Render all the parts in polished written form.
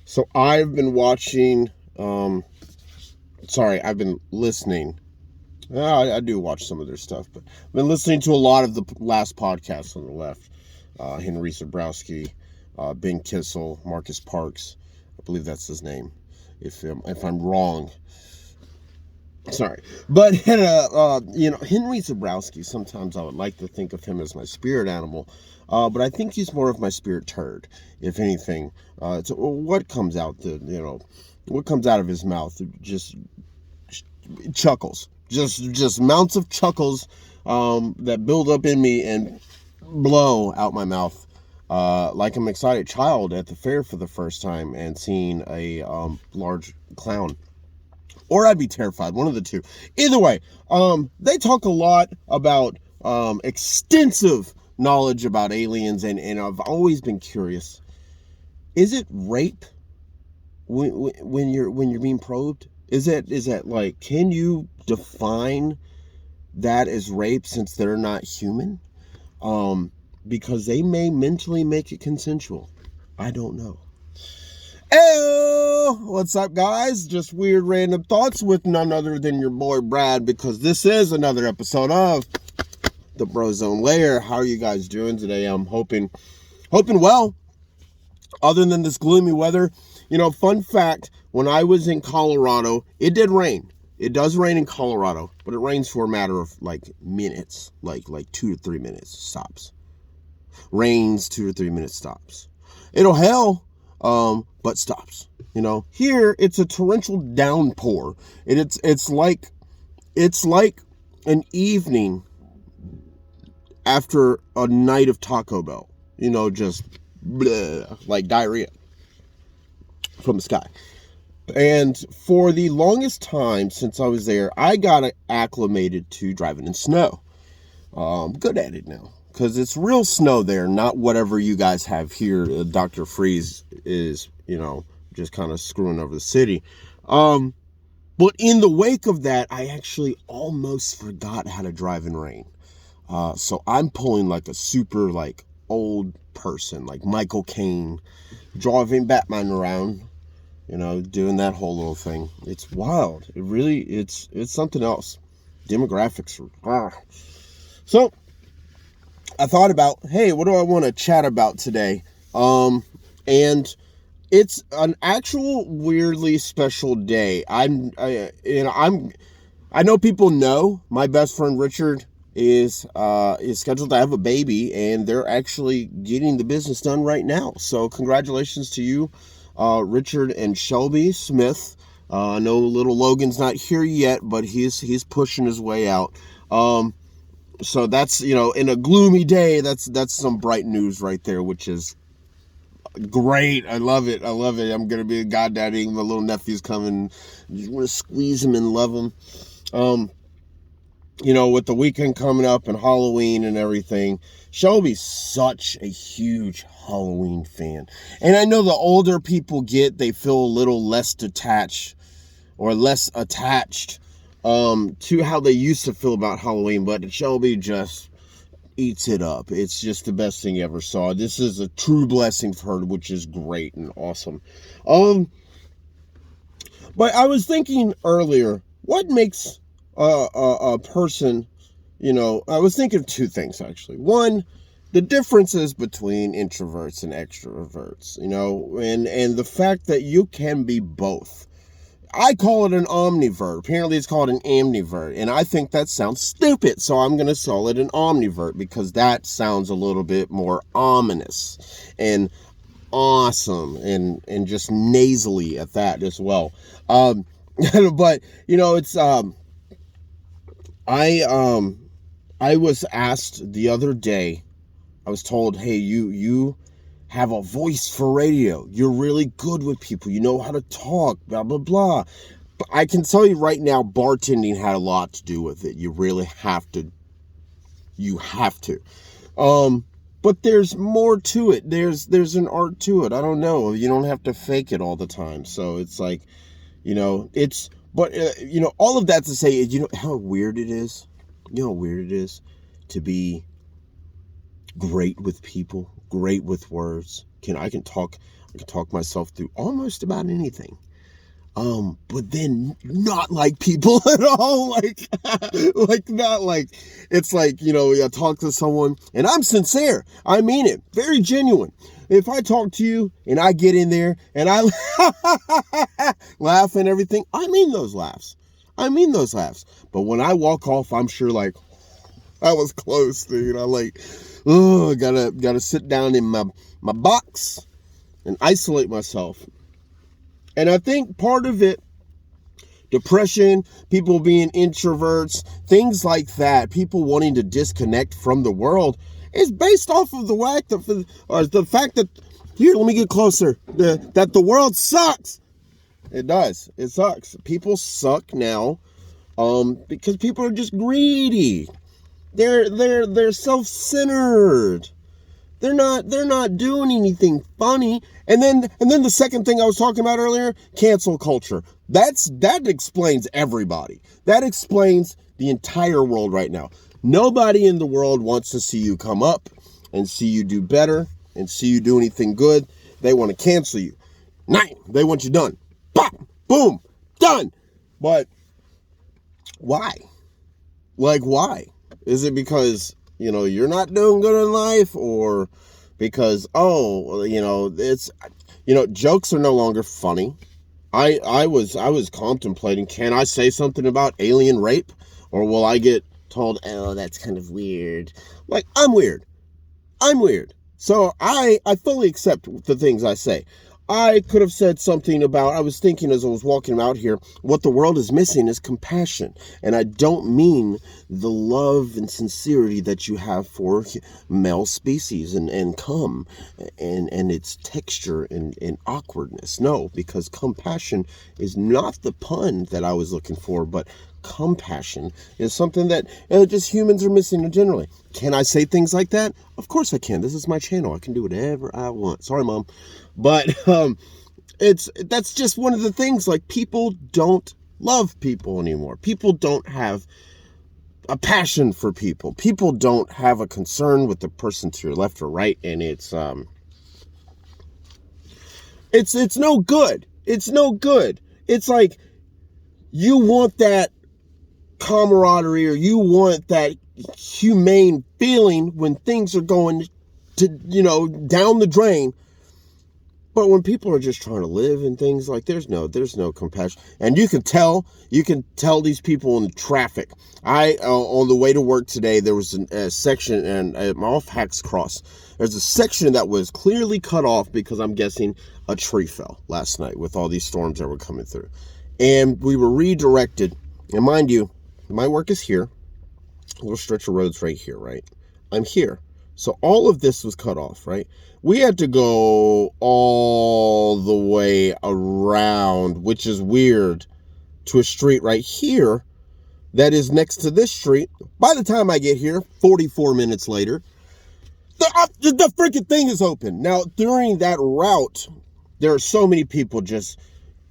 So I've been watching, I've been listening. I do watch some of their stuff, but I've been listening to a lot of the last podcasts on the left. Henry Zabrowski, Ben Kissel, Marcus Parks. I believe that's his name. If I'm wrong, sorry. But Henry Zabrowski. Sometimes I would like to think of him as my spirit animal, but I think he's more of my spirit turd. If anything, it's what comes out what comes out of his mouth. Just chuckles, just mounts of chuckles that build up in me and blow out my mouth, like I'm an excited child at the fair for the first time and seeing a large clown. Or I'd be terrified, one of the two. Either way, they talk a lot about extensive knowledge about aliens, and I've always been curious. Is it rape when you're being probed? Is that like, can you define that as rape since they're not human? Because they may mentally make it consensual. I don't know. Hey, what's up, guys? Just weird random thoughts with none other than your boy Brad, because this is another episode of the Brozone Lair. How are you guys doing today? I'm hoping well. Other than this gloomy weather, fun fact: when I was in Colorado, it did rain. It does rain in Colorado, but it rains for a matter of like minutes, like 2 to 3 minutes stops. Rains 2 to 3 minutes stops. It'll hail, but stops. Here it's a torrential downpour. It's like an evening after a night of Taco Bell. Just bleh, like diarrhea from the sky. And for the longest time since I was there, I got acclimated to driving in snow. I'm good at it now because it's real snow there, not whatever you guys have here. Dr. Freeze is, just kind of screwing over the city. But in the wake of that, I actually almost forgot how to drive in rain. So I'm pulling like a super old person, like Michael Caine, driving Batman around, doing that whole little thing. It's wild. It really, it's something else. Demographics are, So I thought about, hey, what do I want to chat about today? And it's an actual weirdly special day. I know people know my best friend Richard is scheduled to have a baby, and they're actually getting the business done right now. So congratulations to you, Richard and Shelby Smith. I know little Logan's not here yet, but he's pushing his way out. So that's, in a gloomy day, that's some bright news right there, which is great. I love it. I'm gonna be a goddaddy. My little nephew's coming. You want to squeeze him and love him. With the weekend coming up and Halloween and everything, Shelby's such a huge Halloween fan. And I know the older people they feel a little less detached or less attached to how they used to feel about Halloween, but Shelby just eats it up. It's just the best thing you ever saw. This is a true blessing for her, which is great and awesome. But I was thinking earlier, what makes a person, I was thinking of two things, actually. One, the differences between introverts and extroverts, and the fact that you can be both. I call it an omnivert. Apparently it's called an amnivert, and I think that sounds stupid, so I'm going to call it an omnivert because that sounds a little bit more ominous and awesome and just nasally at that as well. But it's I was asked the other day, I was told, hey, you have a voice for radio. You're really good with people. You know how to talk, blah, blah, blah. But I can tell you right now, bartending had a lot to do with it. You really have to. You have to. But there's more to it. There's an art to it. I don't know. You don't have to fake it all the time. So it's like, all of that to say, how weird it is? How weird it is to be great with people, great with words. I can talk I can talk myself through almost about anything. But then not like people at all. Like not like, it's like, I talk to someone and I'm sincere. I mean it. Very genuine. If I talk to you and I get in there and I laugh and everything, I mean those laughs. But when I walk off, I'm sure like, I was close, dude. I like, gotta sit down in my box and isolate myself. And I think part of it, depression, people being introverts, things like that, people wanting to disconnect from the world, is based off of the fact that, here, let me get closer, that the world sucks. It does. It sucks. People suck now, because people are just greedy. They're self-centered. They're not doing anything funny. And then the second thing I was talking about earlier, cancel culture. That explains everybody. That explains the entire world right now. Nobody in the world wants to see you come up and see you do better and see you do anything good. They want to cancel you. They want you done. Pop, boom, done. But why? Like, why? Is it because, you're not doing good in life, or because, it's, jokes are no longer funny. I was contemplating, can I say something about alien rape, or will I get told, oh, that's kind of weird? Like, I'm weird. So I fully accept the things I say. I could have said something about, I was thinking as I was walking out here, what the world is missing is compassion. And I don't mean the love and sincerity that you have for male species and cum and its texture and awkwardness. No, because compassion is not the pun that I was looking for, but compassion is something that just humans are missing generally. Can I say things like that? Of course I can. This is my channel. I can do whatever I want. Sorry, Mom. But that's just one of the things, like, people don't love people anymore. People don't have a passion for people. People don't have a concern with the person to your left or right, and it's no good. It's no good. It's like, you want that camaraderie, or you want that humane feeling when things are going to, down the drain. But when people are just trying to live and things like, there's no compassion. And you can tell these people in traffic. On the way to work today, there was a section, and I'm off Hacks Cross. There's a section that was clearly cut off because I'm guessing a tree fell last night with all these storms that were coming through. And we were redirected. And mind you, my work is here. A little stretch of road's right here, right? I'm here. So all of this was cut off, right? We had to go all the way around, which is weird, to a street right here that is next to this street. By the time I get here, 44 minutes later, the freaking thing is open. Now, during that route, there are so many people just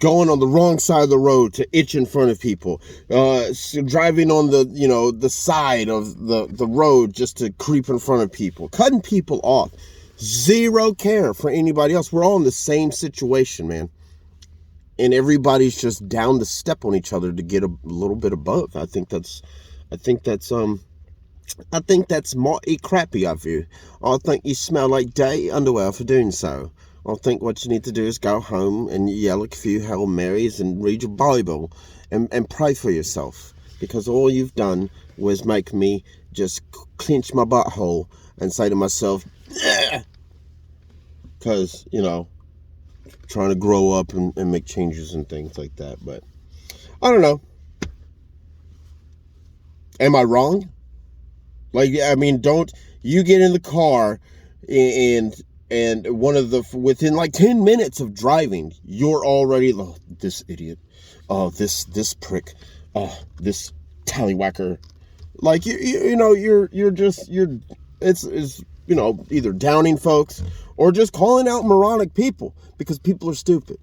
going on the wrong side of the road to itch in front of people, driving on the side of the road just to creep in front of people, cutting people off. Zero care for anybody else. We're all in the same situation, man. And everybody's just down to step on each other to get a little bit above. I think that's crappy of you. I think you smell like dirty underwear for doing so. I think what you need to do is go home and yell a few Hail Marys and read your Bible and pray for yourself. Because all you've done was make me just clench my butthole and say to myself, because, trying to grow up and make changes and things like that. But I don't know. Am I wrong? Like, I mean, don't you get in the car and within like 10 minutes of driving, you're already, oh, this idiot, oh, this prick, oh, this tallywhacker. Like, it's either downing folks or just calling out moronic people, because people are stupid.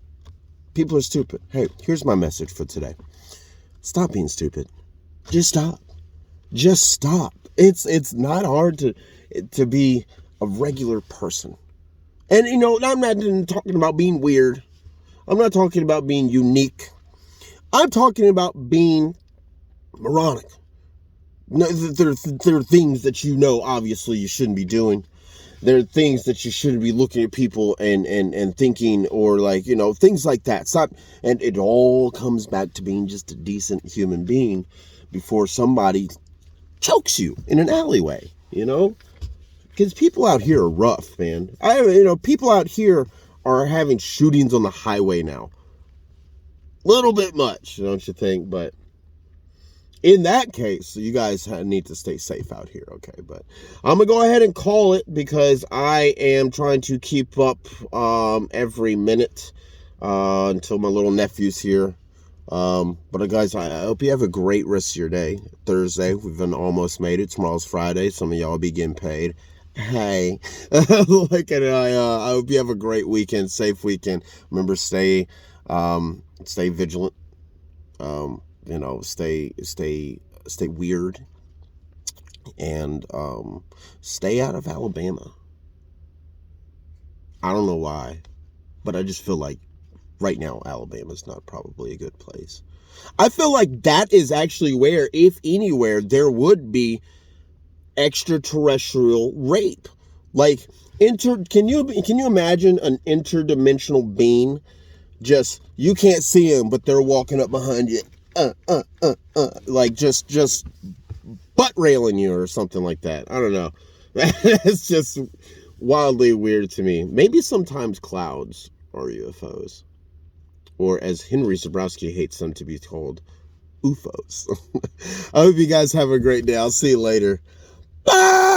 People are stupid. Hey, here's my message for today. Stop being stupid. Just stop. Just stop. It's not hard to be a regular person And, I'm not talking about being weird. I'm not talking about being unique. I'm talking about being moronic. No, there are things that obviously you shouldn't be doing. There are things that you shouldn't be looking at people and thinking, or things like that. Stop. And it all comes back to being just a decent human being before somebody chokes you in an alleyway, Because people out here are rough, man. People out here are having shootings on the highway now. Little bit much, don't you think? But in that case, you guys need to stay safe out here, okay? But I'm going to go ahead and call it because I am trying to keep up every minute until my little nephew's here. But guys, I hope you have a great rest of your day. Thursday, we've almost made it. Tomorrow's Friday. Some of y'all be getting paid. Hey, I hope you have a great weekend, safe weekend. Remember, stay vigilant. Stay weird, and stay out of Alabama. I don't know why, but I just feel like right now Alabama's not probably a good place. I feel like that is actually where, if anywhere, there would be extraterrestrial rape. Like, can you imagine an interdimensional being? Just, you can't see them, but they're walking up behind you, like just butt railing you or something like that. I don't know. It's just wildly weird to me. Maybe sometimes clouds are UFOs, or as Henry Zabrowski hates them to be called, UFOs. I hope you guys have a great day. I'll see you later. Bye.